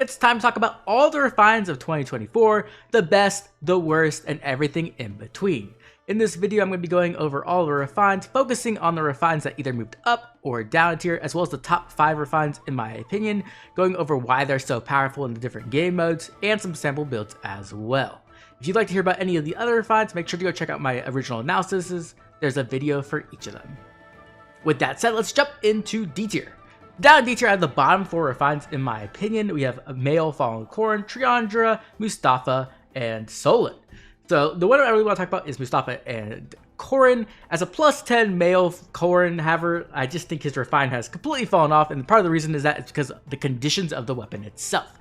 It's time to talk about all the refines of 2024, the best, the worst, and everything in between. In this video, I'm going to be going over all the refines, focusing on the refines that either moved up or down a tier, as well as the top 5 refines in my opinion, going over why they're so powerful in the different game modes, and some sample builds as well. If you'd like to hear about any of the other refines, make sure to go check out my original analyses. There's a video for each of them. With that said, let's jump into D tier. Down in D tier, I have the bottom 4 refines in my opinion. We have Male Fallen Corrin, Triandra, Mustafa, and Solon. So the one I really want to talk about is Mustafa and Corrin. As a plus 10 male Corrin, however, I just think his refine has completely fallen off, and part of the reason is that it's because of the conditions of the weapon itself.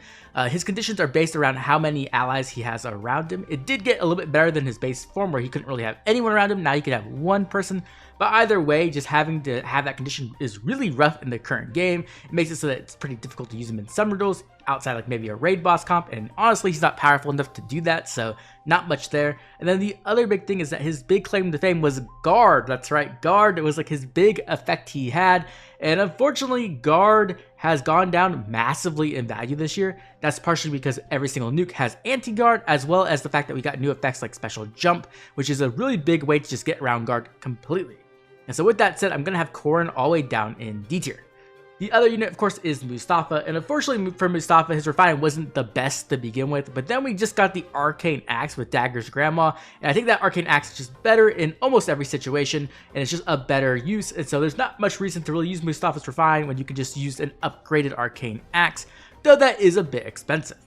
His conditions are based around how many allies he has around him. It did get a little bit better than his base form where he couldn't really have anyone around him. Now he can have one person, but either way, just having to have that condition is really rough in the current game. It makes it so that it's pretty difficult to use him in some riddles outside like maybe a raid boss comp, and honestly he's not powerful enough to do that, so not much there. And then the other big thing is that his big claim to fame was Guard. That's right, Guard. It was like his big effect he had, and unfortunately Guard has gone down massively in value this year. That's partially because every single nuke has anti-guard, as well as the fact that we got new effects like special jump, which is a really big way to just get around Guard completely. And so with that said, I'm going to have Corrin all the way down in D tier. The other unit, of course, is Mustafa, and unfortunately for Mustafa, his refine wasn't the best to begin with, but then we just got the Arcane Axe with Dagger's Grandma, and I think that Arcane Axe is just better in almost every situation, and it's just a better use, and so there's not much reason to really use Mustafa's refine when you can just use an upgraded Arcane Axe, though that is a bit expensive.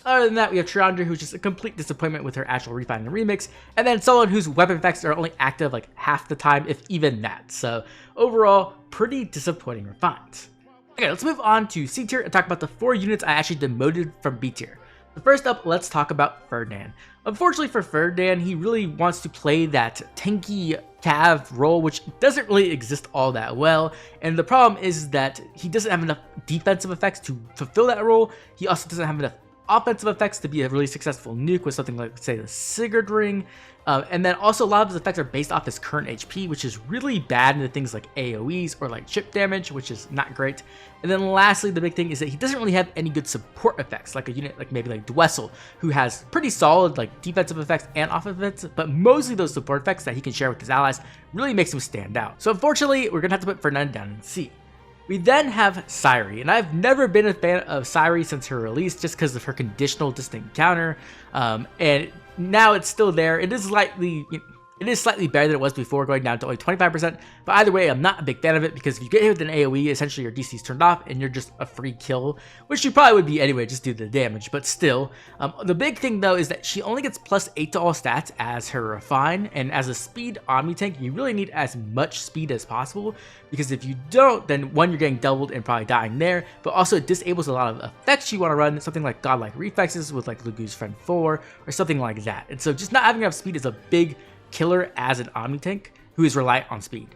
Other than that, we have Triandra, who's just a complete disappointment with her actual refine and remix, and then Solon, whose weapon effects are only active like half the time, if even that. So overall, pretty disappointing refines. Okay, let's move on to C tier and talk about the 4 units I actually demoted from B tier. So first up, let's talk about Ferdinand. Unfortunately for Ferdinand, he really wants to play that tanky cav role, which doesn't really exist all that well. And the problem is that he doesn't have enough defensive effects to fulfill that role. He also doesn't have enough offensive effects to be a really successful nuke with something like, say, the Sigurd Ring. And then also a lot of his effects are based off his current HP, which is really bad into things like AoEs or like chip damage, which is not great. And then lastly, the big thing is that he doesn't really have any good support effects, like a unit like maybe like Dwessel, who has pretty solid like defensive effects and offensive effects, but mostly those support effects that he can share with his allies really makes him stand out. So unfortunately, we're gonna have to put Ferdinand down in C. We then have Sairi, and I've never been a fan of Sairi since her release just because of her conditional distant counter, and now it's still there. It is slightly better than it was before, going down to only 25%, but either way, I'm not a big fan of it because if you get hit with an AoE, essentially your DC is turned off and you're just a free kill, which you probably would be anyway just due to the damage, but still. The big thing though is that she only gets +8 to all stats as her refine, and as a speed Omni tank, you really need as much speed as possible, because if you don't, then one, you're getting doubled and probably dying there, but also it disables a lot of effects you want to run, something like Godlike Reflexes with like Lugu's Friend 4 or something like that. And so just not having enough speed is a big killer as an Omni tank who is reliant on speed.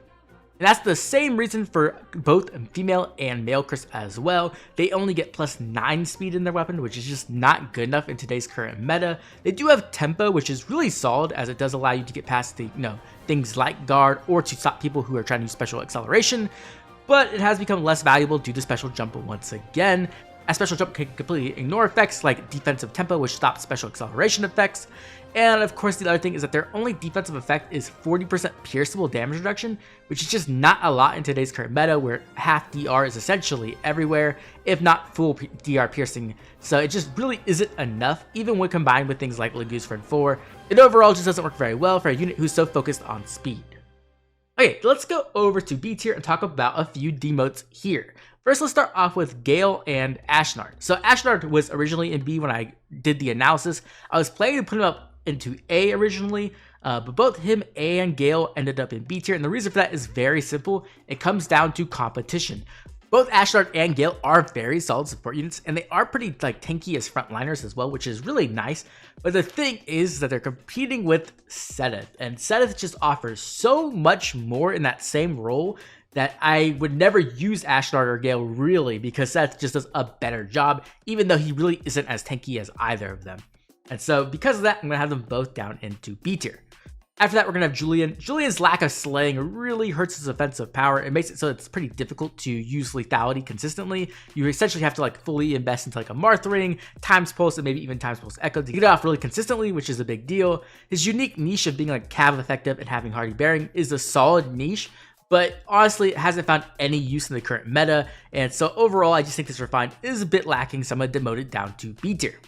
And that's the same reason for both female and male Chris as well. They only get +9 speed in their weapon, which is just not good enough in today's current meta. They do have tempo, which is really solid as it does allow you to get past the, things like guard or to stop people who are trying to use special acceleration, but it has become less valuable due to special jump once again. As special jump can completely ignore effects like defensive tempo, which stops special acceleration effects. And of course, the other thing is that their only defensive effect is 40% pierceable damage reduction, which is just not a lot in today's current meta, where half DR is essentially everywhere, if not full DR piercing. So it just really isn't enough, even when combined with things like Lugu's Friend 4. It overall just doesn't work very well for a unit who's so focused on speed. Okay, let's go over to B tier and talk about a few demotes here. First, let's start off with Gale and Ashnard. So Ashnard was originally in B when I did the analysis. I was planning to put him up into A originally, but both him and Gale ended up in B tier, and the reason for that is very simple. It comes down to competition. Both Ashnard and Gale are very solid support units, and they are pretty tanky as frontliners as well, which is really nice. But the thing is that they're competing with Seth, and Seth just offers so much more in that same role that I would never use Ashnard or Gale really, because Seth just does a better job, even though he really isn't as tanky as either of them. And so because of that, I'm going to have them both down into B tier. After that, we're going to have Julian. Julian's lack of slaying really hurts his offensive power. It makes it so it's pretty difficult to use lethality consistently. You essentially have to like fully invest into like a Marth Ring, Times Pulse, and maybe even Times Pulse Echo to get it off really consistently, which is a big deal. His unique niche of being like cav effective and having Hardy Bearing is a solid niche, but honestly, it hasn't found any use in the current meta. And so overall, I just think this Refined is a bit lacking, so I'm going to demote it down to B tier.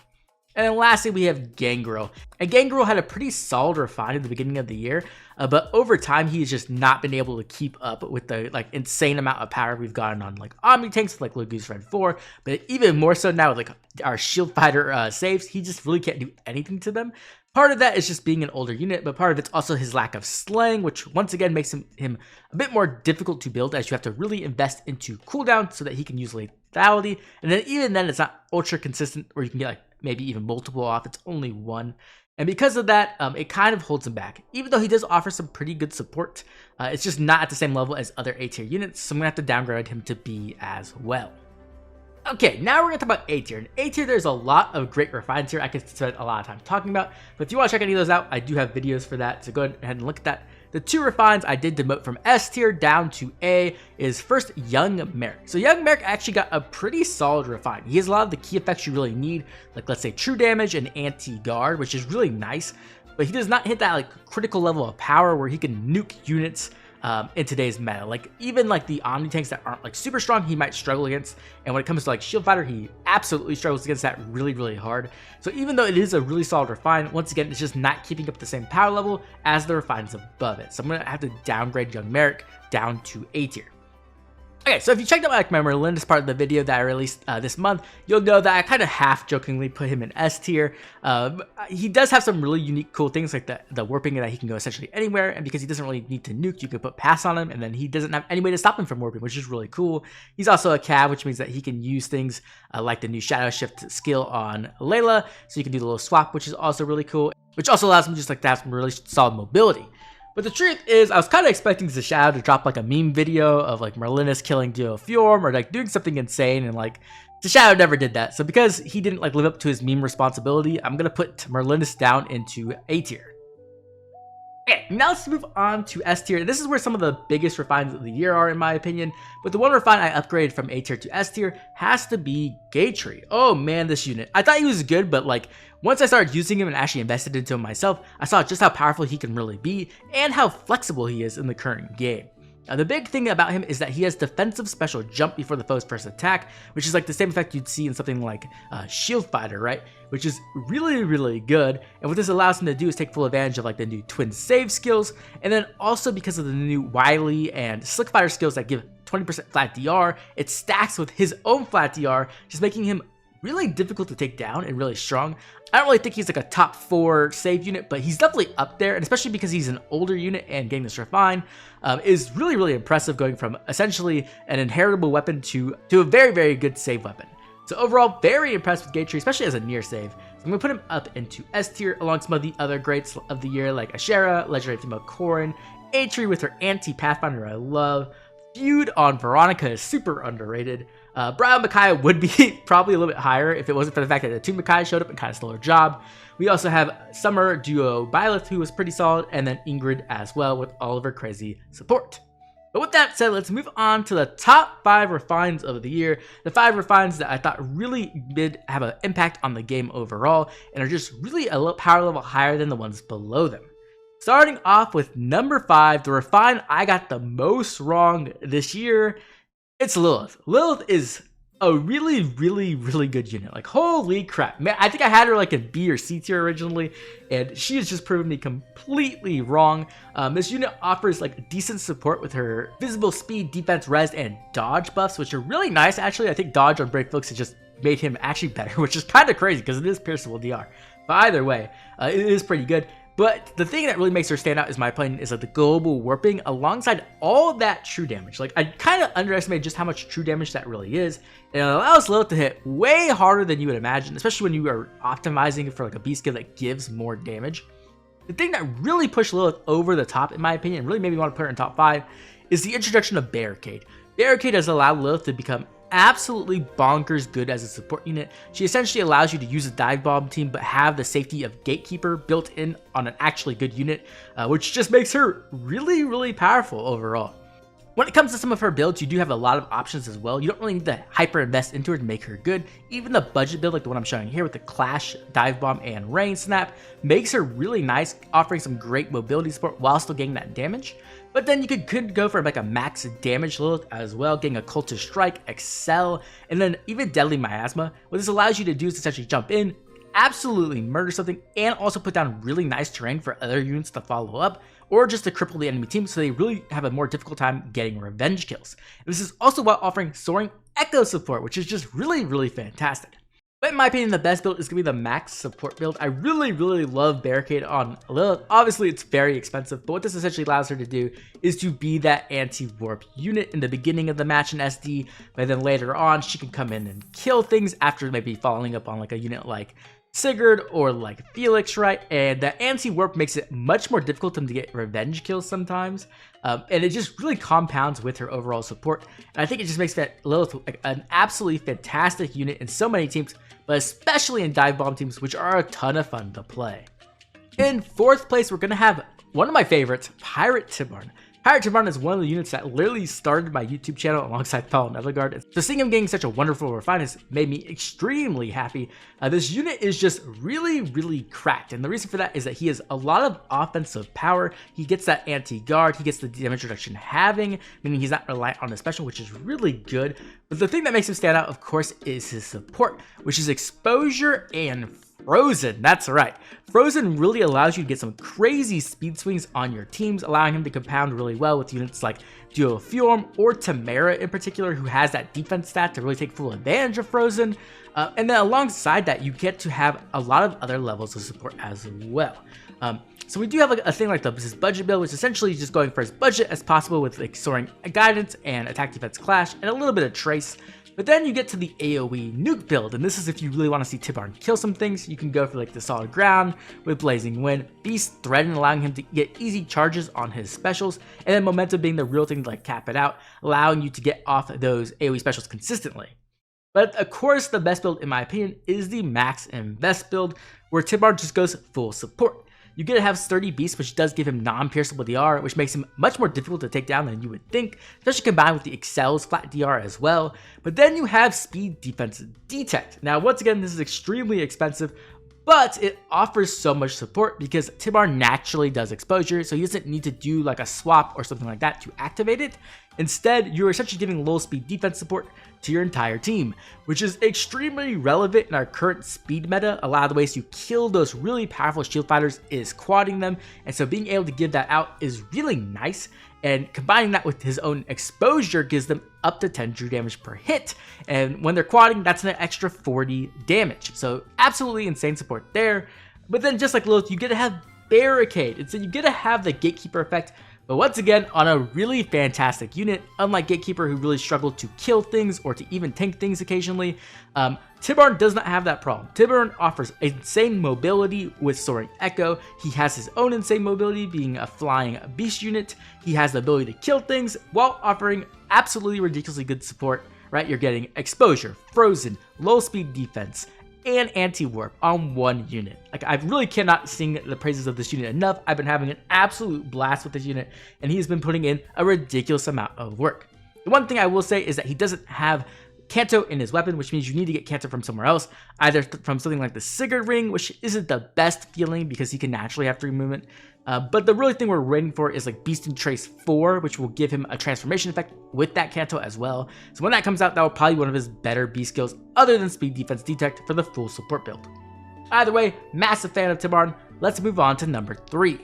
And then lastly, we have Gangrel. And Gangrel had a pretty solid refine at the beginning of the year, but over time, he's just not been able to keep up with the like insane amount of power we've gotten on like Omni tanks like Lagoose Red 4, but even more so now with like our Shield Fighter saves, he just really can't do anything to them. Part of that is just being an older unit, but part of it's also his lack of slaying, which once again makes him a bit more difficult to build, as you have to really invest into cooldown so that he can use lethality. And then even then, it's not ultra consistent where you can get like maybe even multiple off. It's only one. And because of that, it kind of holds him back. Even though he does offer some pretty good support, it's just not at the same level as other A tier units, so I'm going to have to downgrade him to B as well. Okay, now we're going to talk about A tier. In A tier, there's a lot of great refines here I could spend a lot of time talking about. But if you want to check any of those out, I do have videos for that, so go ahead and look at that. The two refines I did demote from S tier down to A is first Young Merrick. So Young Merrick actually got a pretty solid refine. He has a lot of the key effects you really need, like let's say true damage and anti-guard, which is really nice. But he does not hit that like critical level of power where he can nuke units in today's meta. Like even like the Omni tanks that aren't like super strong, he might struggle against. And when it comes to like Shield Fighter, he absolutely struggles against that really hard. So even though it is a really solid refine, once again, it's just not keeping up the same power level as the refines above it. So I'm gonna have to downgrade Young Merrick down to A tier. Okay, so if you checked out like my Merlinus part of the video that I released this month, you'll know that I kind of half-jokingly put him in S tier. He does have some really unique, cool things like the warping that he can go essentially anywhere, and because he doesn't really need to nuke, you can put pass on him, and then he doesn't have any way to stop him from warping, which is really cool. He's also a cav, which means that he can use things like the new Shadow Shift skill on Layla, so you can do the little swap, which is also really cool, which also allows him just like to have some really solid mobility. But the truth is, I was kind of expecting Shadow to drop like a meme video of like Merlinus killing Duofiorm or like doing something insane, and like Shadow never did that. So because he didn't like live up to his meme responsibility, I'm gonna put Merlinus down into A tier. Okay, now let's move on to S tier. This is where some of the biggest refines of the year are, in my opinion. But the one refine I upgraded from A tier to S tier has to be Gatry. Oh man, this unit. I thought he was good, but like once I started using him and actually invested into him myself, I saw just how powerful he can really be and how flexible he is in the current game. Now, the big thing about him is that he has defensive special jump before the foe's first attack, which is like the same effect you'd see in something like Shield Fighter, right? Which is really good. And what this allows him to do is take full advantage of like the new twin save skills, and then also because of the new Wily and Slick Fighter skills that give 20% flat DR, it stacks with his own flat DR, just making him really difficult to take down and really strong. I don't really think he's like a top 4 save unit, but he's definitely up there, and especially because he's an older unit and getting this refine is really impressive, going from essentially an inheritable weapon to a very good save weapon. So overall, very impressed with Gatry, especially as a near save. So I'm going to put him up into S tier along some of the other greats of the year like Ashera, Legendary Female Corrin, Atri with her anti-Pathfinder I love, Feud on Veronica is super underrated. Brian Micaiah would be probably a little bit higher if it wasn't for the fact that the two Micaiah showed up and kind of stole her job. We also have Summer duo Byleth, who was pretty solid, and then Ingrid as well with all of her crazy support. But with that said, let's move on to the top 5 refines of the year. The 5 refines that I thought really did have an impact on the game overall and are just really a power level higher than the ones below them. Starting off with number 5, the refine I got the most wrong this year, it's Lilith. Lilith is a really good unit. Like, holy crap. Man, I think I had her like in B or C tier originally, and she has just proven me completely wrong. This unit offers like decent support with her visible speed, defense, res, and dodge buffs, which are really nice actually. I think dodge on Brave Folks has just made him actually better, which is kind of crazy because it is pierceable DR. But either way, it is pretty good. But the thing that really makes her stand out, is my opinion, is like the global warping alongside all that true damage. Like, I kind of underestimated just how much true damage that really is. And it allows Lilith to hit way harder than you would imagine, especially when you are optimizing for like a beast skill that gives more damage. The thing that really pushed Lilith over the top, in my opinion, and really made me want to put her in top 5, is the introduction of Barricade. Barricade has allowed Lilith to become absolutely bonkers good as a support unit. She essentially allows you to use a dive bomb team but have the safety of Gatekeeper built in on an actually good unit, which just makes her really powerful overall. When it comes to some of her builds, you do have a lot of options as well. You don't really need to hyper invest into her to make her good. Even the budget build, like the one I'm showing here with the Clash, Dive Bomb, and Rain Snap, makes her really nice, offering some great mobility support while still getting that damage. But then you could go for like a max damage Lilith as well, getting a Cultist Strike, Excel, and then even Deadly Miasma. What this allows you to do is essentially jump in, absolutely murder something, and also put down really nice terrain for other units to follow up, or just to cripple the enemy team so they really have a more difficult time getting revenge kills. And this is also while offering Soaring Echo support, which is just really fantastic. But in my opinion, the best build is going to be the max support build. I really love Barricade on Lilith. Obviously, it's very expensive, but what this essentially allows her to do is to be that anti-warp unit in the beginning of the match in SD, but then later on, she can come in and kill things after maybe following up on like a unit like Sigurd or like Felix, right? And the anti-warp makes it much more difficult for them to get revenge kills sometimes. And it just really compounds with her overall support. And I think it just makes that Lilith like an absolutely fantastic unit in so many teams, but especially in dive bomb teams, which are a ton of fun to play. In fourth place, we're going to have one of my favorites, Pirate Tibarn. Pirate Tibarn is one of the units that literally started my YouTube channel alongside Paul and Edelgard. So seeing him getting such a wonderful refine has made me extremely happy. This unit is just really cracked, and the reason for that is that he has a lot of offensive power. He gets that anti-guard, he gets the damage reduction halving, meaning he's not reliant on the special, which is really good. But the thing that makes him stand out, of course, is his support, which is exposure and Frozen. That's right. Frozen really allows you to get some crazy speed swings on your teams, allowing him to compound really well with units like Duo Fjorm or Tamara in particular, who has that defense stat to really take full advantage of Frozen. And then alongside that, you get to have a lot of other levels of support as well. So we do have like a thing like this budget build, which is essentially just going for as budget as possible with like Soaring Guidance and Attack Defense Clash and a little bit of Trace. But then you get to the AoE nuke build, and this is if you really want to see Tibarn kill some things. You can go for like the Solid Ground with Blazing Wind, Beast Threaten, allowing him to get easy charges on his specials, and then Momentum being the real thing to like cap it out, allowing you to get off those AoE specials consistently. But of course, the best build in my opinion is the Max Invest build, where Tibarn just goes full support. You get to have Sturdy Beast, which does give him non-pierceable DR, which makes him much more difficult to take down than you would think, especially combined with the Excel's flat DR as well. But then you have Speed Defense Detect. Now, once again, this is extremely expensive, but it offers so much support because Tibarn naturally does exposure, so he doesn't need to do like a swap or something like that to activate it. Instead, you're essentially giving low speed defense support to your entire team, which is extremely relevant in our current speed meta. A lot of the ways you kill those really powerful shield fighters is quadding them, and so being able to give that out is really nice. And combining that with his own exposure gives them up to 10 true damage per hit. And when they're quadding, that's an extra 40 damage. So absolutely insane support there. But then just like Lilith, you get to have Barricade. And so you get to have the Gatekeeper effect, but once again, on a really fantastic unit. Unlike Gatekeeper, who really struggled to kill things or to even tank things occasionally, Tibarn does not have that problem. Tibarn offers insane mobility with Soaring Echo. He has his own insane mobility, being a flying beast unit. He has the ability to kill things while offering absolutely ridiculously good support, right? You're getting exposure, frozen, low speed defense, and anti-warp on one unit. Like, I really cannot sing the praises of this unit enough. I've been having an absolute blast with this unit, and he's been putting in a ridiculous amount of work. The one thing I will say is that he doesn't have Canto in his weapon, which means you need to get Canto from somewhere else, either from something like the Sigurd Ring, which isn't the best feeling because he can naturally have 3 movement. But the really thing we're waiting for is like Beast and Trace 4, which will give him a transformation effect with that Canto as well. So when that comes out, that will probably be one of his better beast skills other than Speed Defense Detect for the full support build. Either way, massive fan of Tibarn. Let's move on to number 3.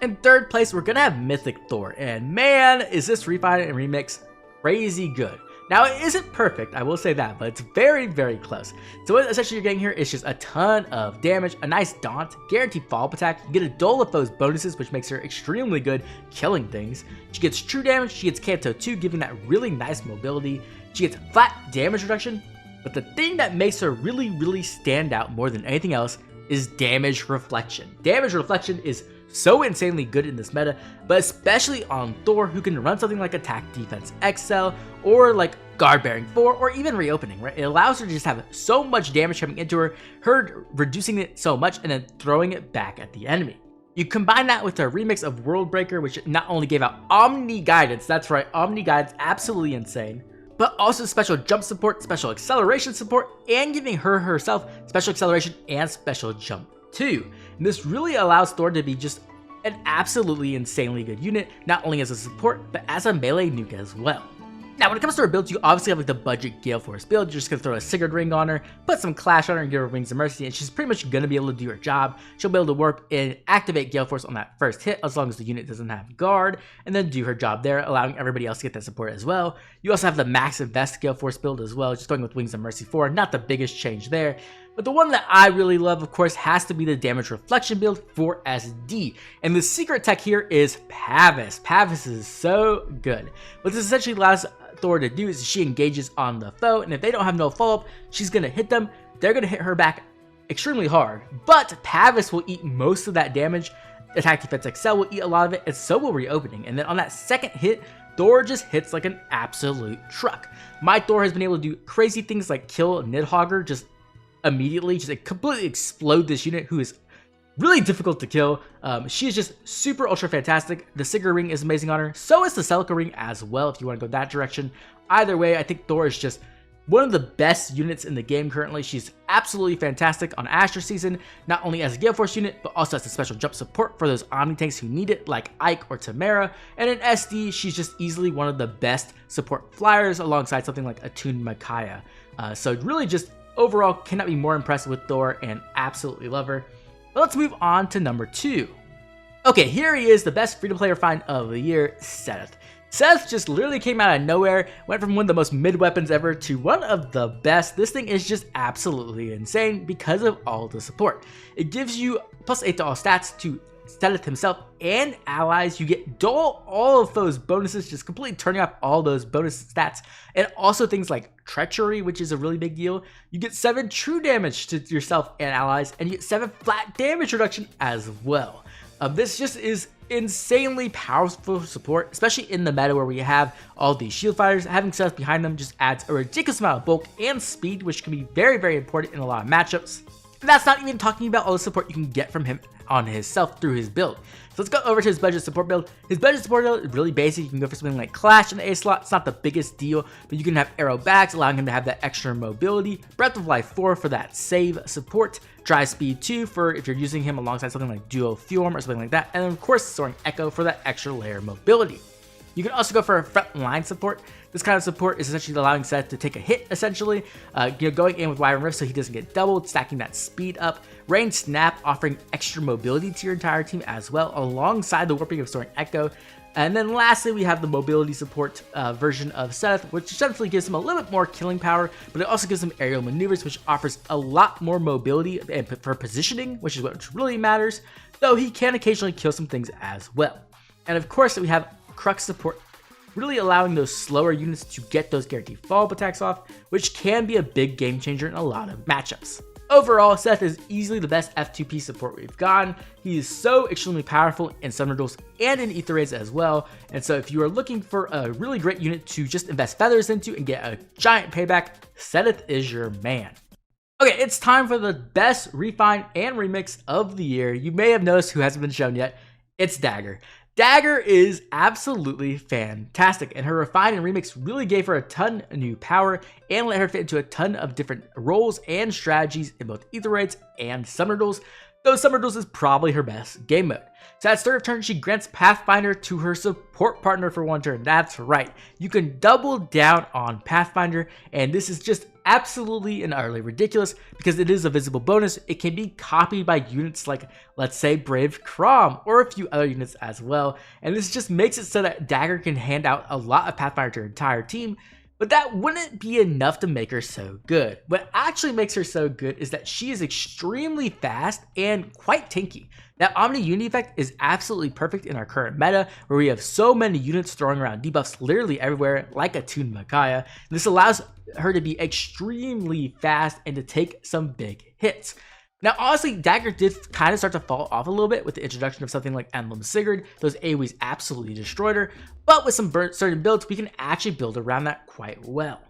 In third place, we're gonna have Mythic Thor, and man, is this refine and remix crazy good. Now, it isn't perfect, I will say that, but it's very close. So what essentially you're getting here is just a ton of damage, a nice daunt, guaranteed follow-up attack. You get a Dole of Foes bonuses, which makes her extremely good killing things. She gets true damage, she gets Canto 2, giving that really nice mobility. She gets flat damage reduction, but the thing that makes her really stand out more than anything else is damage reflection. Damage reflection is so insanely good in this meta, but especially on Thor, who can run something like Attack Defense XL or like Guard Bearing 4 or even Reopening, right? It allows her to just have so much damage coming into her reducing it so much and then throwing it back at the enemy. You combine that with her remix of World Breaker, which not only gave out Omni Guidance, that's right, Omni Guidance, absolutely insane, but also special jump support, special acceleration support, and giving her herself special acceleration and special jump too. And this really allows Thor to be just an absolutely insanely good unit, not only as a support, but as a melee nuke as well. Now, when it comes to her builds, you obviously have like the budget Gale Force build. You're just gonna throw a Sigurd ring on her, put some Clash on her, and give her Wings of Mercy, and she's pretty much gonna be able to do her job. She'll be able to warp and activate Gale Force on that first hit, as long as the unit doesn't have guard, and then do her job there, allowing everybody else to get that support as well. You also have the Max Invest Gale Force build as well, just going with Wings of Mercy 4, not the biggest change there. But the one that I really love, of course, has to be the Damage Reflection build for SD. And the secret tech here is Pavis. Pavis is so good. What this essentially allows Thor to do is she engages on the foe, and if they don't have no follow-up, she's going to hit them. They're going to hit her back extremely hard. But Pavis will eat most of that damage. Attack Defense XL will eat a lot of it, and so will Reopening. And then on that second hit, Thor just hits like an absolute truck. My Thor has been able to do crazy things like kill Nidhogger just immediately, just completely explode this unit who is really difficult to kill. She is just super ultra fantastic. The Sigurd ring is amazing on her. So is the Celica ring as well, if you want to go that direction. Either way, I think Thor is just one of the best units in the game currently. She's absolutely fantastic on Asher season, not only as a Gale Force unit, but also as a special jump support for those Omni tanks who need it, like Ike or Tamara. And in SD, she's just easily one of the best support flyers alongside something like Attuned Micaiah. So really just overall, cannot be more impressed with Thor and absolutely love her. But let's move on to number 2. Okay, here he is, the best free-to-play find of the year, Seth. Seth just literally came out of nowhere, went from one of the most mid weapons ever to one of the best. This thing is just absolutely insane because of all the support. It gives you +8 to all stats to Seth himself and allies. You get dull all of those bonuses, just completely turning off all those bonus stats, and also things like treachery, which is a really big deal. You get 7 true damage to yourself and allies, and you get 7 flat damage reduction as well. This just is insanely powerful support, especially in the meta where we have all these shield fighters. Having Seth behind them just adds a ridiculous amount of bulk and speed, which can be very, very important in a lot of matchups. And that's not even talking about all the support you can get from him on himself through his build. So let's go over to his budget support build. His budget support build is really basic. You can go for something like Clash in the A slot. It's not the biggest deal, but you can have Arrow Bags, allowing him to have that extra mobility. Breath of Life 4 for that save support. Drive Speed 2 for if you're using him alongside something like Duo Fume or something like that. And then of course Soaring Echo for that extra layer of mobility. You can also go for a front line support. This kind of support is essentially allowing Seth to take a hit, essentially. Going in with Wyvern Rift so he doesn't get doubled, stacking that speed up. Rain Snap offering extra mobility to your entire team as well, alongside the warping of Soaring Echo. And then lastly, we have the mobility support version of Seth, which essentially gives him a little bit more killing power, but it also gives him aerial maneuvers, which offers a lot more mobility and for positioning, which is what really matters, though he can occasionally kill some things as well. And of course, we have Crux support, really allowing those slower units to get those guaranteed follow-up attacks off, which can be a big game changer in a lot of matchups. Overall, Seth is easily the best F2P support we've gotten. He is so extremely powerful in Summoner Duels and in Ether Raids as well. And so if you are looking for a really great unit to just invest feathers into and get a giant payback, Seth is your man. Okay, it's time for the best refine and remix of the year. You may have noticed who hasn't been shown yet. It's Dagger. Dagger is absolutely fantastic, and her refine and remix really gave her a ton of new power and let her fit into a ton of different roles and strategies in both Ether Raids and Summoner Duels, though Summoner Duels is probably her best game mode. So at start of turn, she grants Pathfinder to her support partner for 1 turn. That's right, you can double down on Pathfinder, and this is just absolutely and utterly ridiculous because it is a visible bonus. It can be copied by units like, let's say, Brave Crom or a few other units as well, and this just makes it so that Dagger can hand out a lot of Pathfinder to her entire team. But that wouldn't be enough to make her so good. What actually makes her so good is that she is extremely fast and quite tanky. That Omni Unity effect is absolutely perfect in our current meta, where we have so many units throwing around debuffs literally everywhere, like Attuned Micaiah. This allows her to be extremely fast and to take some big hits. Now, honestly, Dagger did kind of start to fall off a little bit with the introduction of something like Emblem Sigurd. Those AoEs absolutely destroyed her, but with some certain builds, we can actually build around that quite well.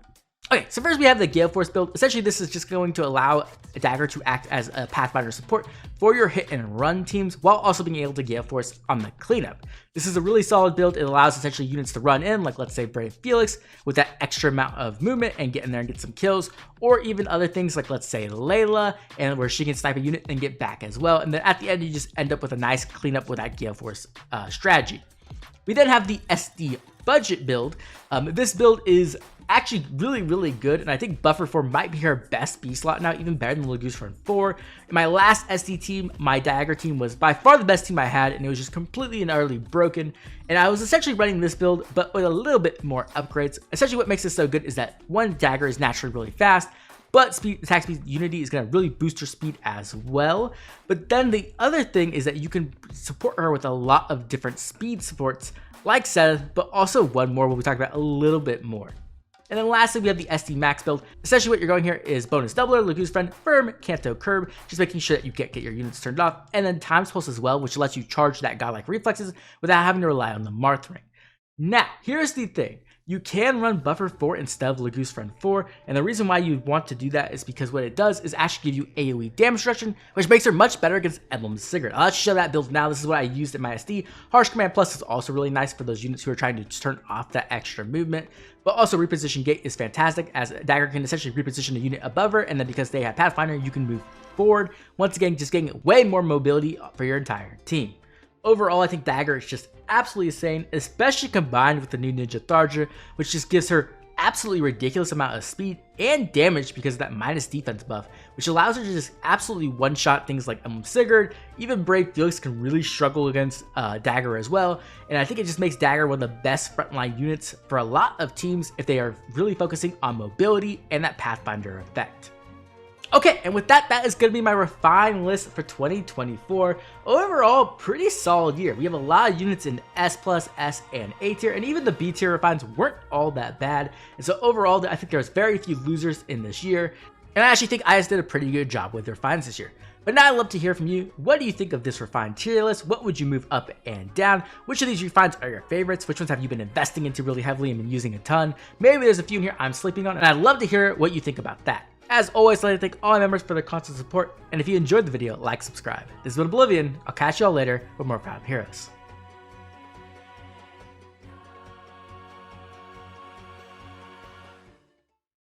Okay, so first we have the Gale Force build. Essentially, this is just going to allow a Dagger to act as a Pathfinder support for your hit and run teams while also being able to Gale Force on the cleanup. This is a really solid build. It allows essentially units to run in, like let's say Brave Felix, with that extra amount of movement and get in there and get some kills, or even other things like let's say Layla, and where she can snipe a unit and get back as well. And then at the end, you just end up with a nice cleanup with that Gale Force strategy. We then have the SD budget build. This build is actually really good, and I think Buffer 4 might be her best B slot now, even better than Laguz Friend 4. In my last SD team, my Dagger team was by far the best team I had, and it was just completely and utterly broken. And I was essentially running this build, but with a little bit more upgrades. Essentially what makes this so good is that one, Dagger is naturally really fast, but attack speed unity is going to really boost her speed as well. But then the other thing is that you can support her with a lot of different speed supports, like Seth, but also one more we'll be talking about a little bit more. And then lastly, we have the SD Max build. Essentially what you're going here is bonus doubler, Laguz Friend, Firm, Canto Curb, just making sure that you can't get your units turned off, and then Times Pulse as well, which lets you charge that godlike reflexes without having to rely on the Marth Ring. Now, here's the thing. You can run Buffer 4 instead of Laguz Friend 4, and the reason why you want to do that is because what it does is actually give you AoE damage reduction, which makes her much better against Emblem Sigurd. I'll show that build now. This is what I used in my SD. Harsh Command Plus is also really nice for those units who are trying to turn off that extra movement, but also Reposition Gate is fantastic, as Dagger can essentially reposition a unit above her, and then because they have Pathfinder, you can move forward. Once again, just getting way more mobility for your entire team. Overall, I think Dagger is just absolutely insane, especially combined with the new Ninja Tharja, which just gives her absolutely ridiculous amount of speed and damage because of that minus defense buff, which allows her to just absolutely one-shot things like Emblem Sigurd. Even Brave Felix can really struggle against Dagger as well, and I think it just makes Dagger one of the best frontline units for a lot of teams if they are really focusing on mobility and that Pathfinder effect. Okay, and with that, that is going to be my refined list for 2024. Overall, pretty solid year. We have a lot of units in S+, S, and A tier, and even the B tier refines weren't all that bad. And so overall, I think there's very few losers in this year, and I actually think IS did a pretty good job with their refines this year. But now I'd love to hear from you. What do you think of this refined tier list? What would you move up and down? Which of these refines are your favorites? Which ones have you been investing into really heavily and been using a ton? Maybe there's a few in here I'm sleeping on, and I'd love to hear what you think about that. As always, I'd like to thank all my members for their constant support, and if you enjoyed the video, like, subscribe. This has been Oblivion. I'll catch y'all later with more Proud Heroes.